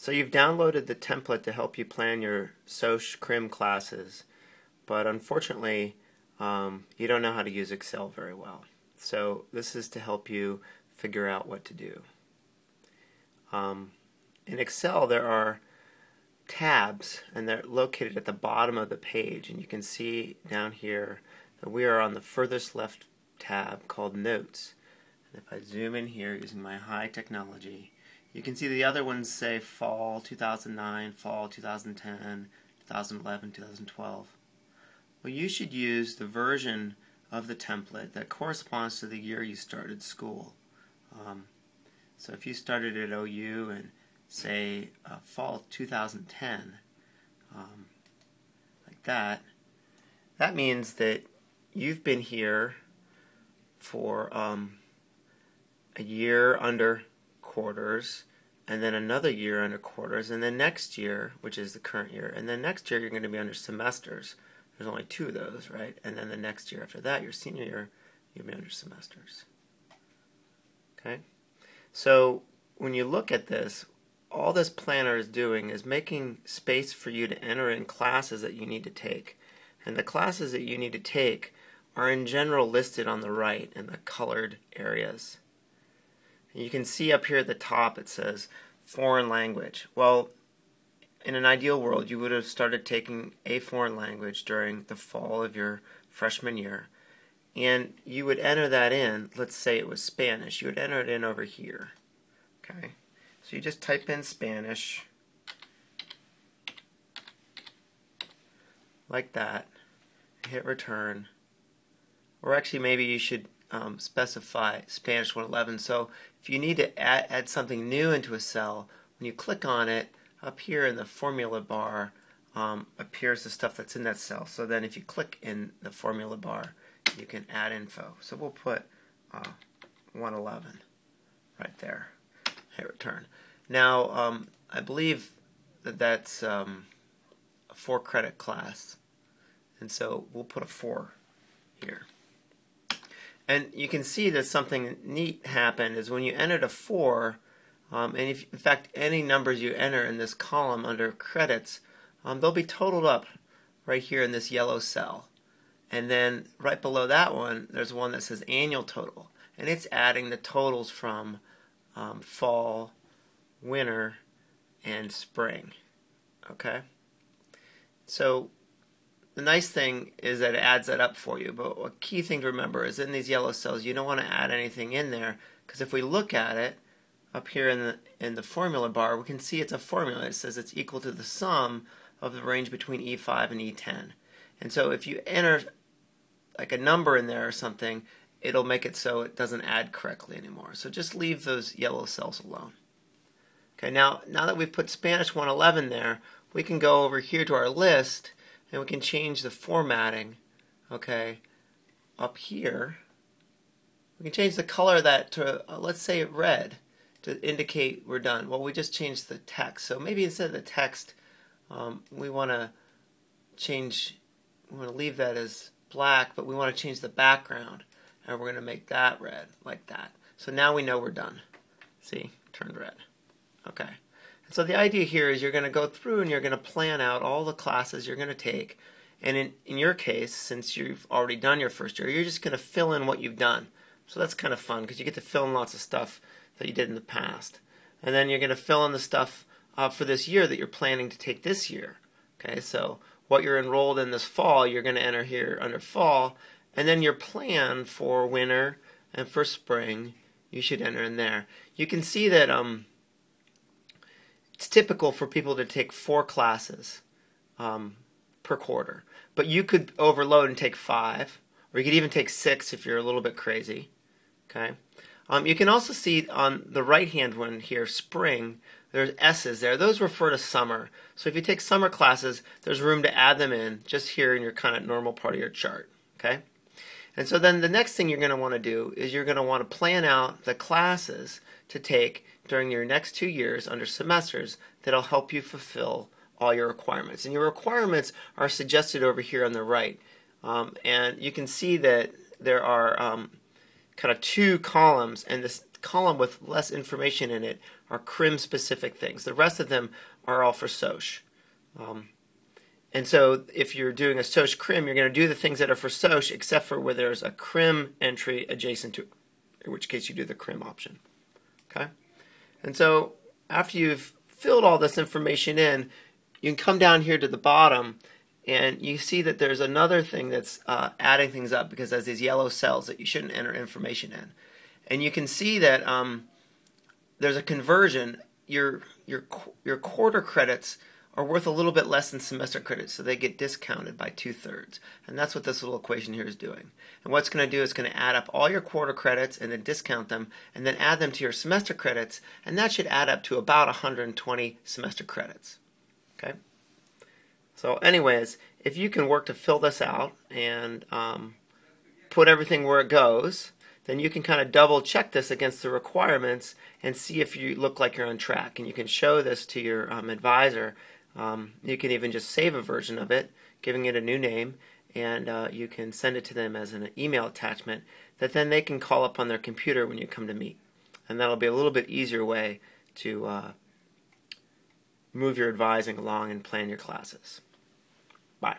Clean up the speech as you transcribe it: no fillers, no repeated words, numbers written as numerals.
So you've downloaded the template to help you plan your Soc Crim classes, but unfortunately you don't know how to use Excel very well. So this is to help you figure out what to do. In Excel there are tabs, and they're located at the bottom of the page, and you can see down here that we are on the furthest left tab called Notes. And if I zoom in here using my high technology, you can see the other ones say Fall 2009, Fall 2010, 2011, 2012. Well, you should use the version of the template that corresponds to the year you started school. So if you started at OU and say Fall 2010, like that, that means that you've been here for a year under quarters, and then another year under quarters, and then next year, which is the current year, and then next year you're going to be under semesters. There's only 2 of those, right? And then the next year after that, your senior year, you'll be under semesters. Okay? So when you look at this, all this planner is doing is making space for you to enter in classes that you need to take. And the classes that you need to take are in general listed on the right in the colored areas. And you can see up here at the top it says foreign language. Well, in an ideal world you would have started taking a foreign language during the fall of your freshman year, and you would enter that in. Let's say it was Spanish. You would enter it in over here. Okay, so you just type in Spanish like that, hit return, or actually maybe you should specify Spanish 111. So if you need to add something new into a cell, when you click on it, up here in the formula bar appears the stuff that's in that cell. So then if you click in the formula bar, you can add info. So we'll put 111 right there. Hit return. Now I believe that that's a 4-credit class, and so we'll put a 4 here. And you can see that something neat happened is when you entered a 4, and if, in fact, any numbers you enter in this column under credits, they'll be totaled up right here in this yellow cell. And then right below that one, there's one that says annual total, and it's adding the totals from fall, winter, and spring. Okay? So the nice thing is that it adds that up for you, but a key thing to remember is in these yellow cells you don't want to add anything in there, because if we look at it up here in the formula bar, we can see it's a formula. It says it's equal to the sum of the range between E5 and E10. And so if you enter like a number in there or something, it'll make it so it doesn't add correctly anymore. So just leave those yellow cells alone. Okay, now that we've put Spanish 111 there, we can go over here to our list and we can change the formatting. Okay, up here we can change the color of that to let's say red to indicate we're done. Well, we just changed the text, so maybe instead of the text we want to leave that as black, but we want to change the background, and we're going to make that red like that. So now we know we're done. See, turned red. Okay. And so the idea here is you're going to go through and you're going to plan out all the classes you're going to take, and in your case, since you've already done your first year, you're just going to fill in what you've done. So that's kind of fun because you get to fill in lots of stuff that you did in the past. And then you're going to fill in the stuff for this year that you're planning to take this year. Okay, so what you're enrolled in this fall, you're going to enter here under fall, and then your plan for winter and for spring, you should enter in there. You can see that it's typical for people to take 4 classes per quarter, but you could overload and take 5, or you could even take 6 if you're a little bit crazy. Okay. You can also see on the right-hand one here, spring, there's S's there. Those refer to summer. So if you take summer classes, there's room to add them in just here in your kind of normal part of your chart. Okay? And so then the next thing you're going to want to do is you're going to want to plan out the classes to take during your next 2 years under semesters that'll help you fulfill all your requirements. And your requirements are suggested over here on the right. And you can see that there are kind of 2 columns, and this column with less information in it are Crim specific things. The rest of them are all for Soc. And so if you're doing a Soc Crim, you're going to do the things that are for Soc except for where there's a Crim entry adjacent to, in which case you do the Crim option. Okay? And so after you've filled all this information in, you can come down here to the bottom and you see that there's another thing that's adding things up because there's these yellow cells that you shouldn't enter information in. And you can see that there's a conversion. Your quarter credits are worth a little bit less than semester credits, so they get discounted by 2/3. And that's what this little equation here is doing. And what's going to do is going to add up all your quarter credits and then discount them and then add them to your semester credits, and that should add up to about 120 semester credits. Okay? So anyways, if you can work to fill this out and put everything where it goes, then you can kind of double check this against the requirements and see if you look like you're on track. And you can show this to your advisor. You can even just save a version of it, giving it a new name, and you can send it to them as an email attachment that then they can call up on their computer when you come to meet. And that'll be a little bit easier way to move your advising along and plan your classes. Bye.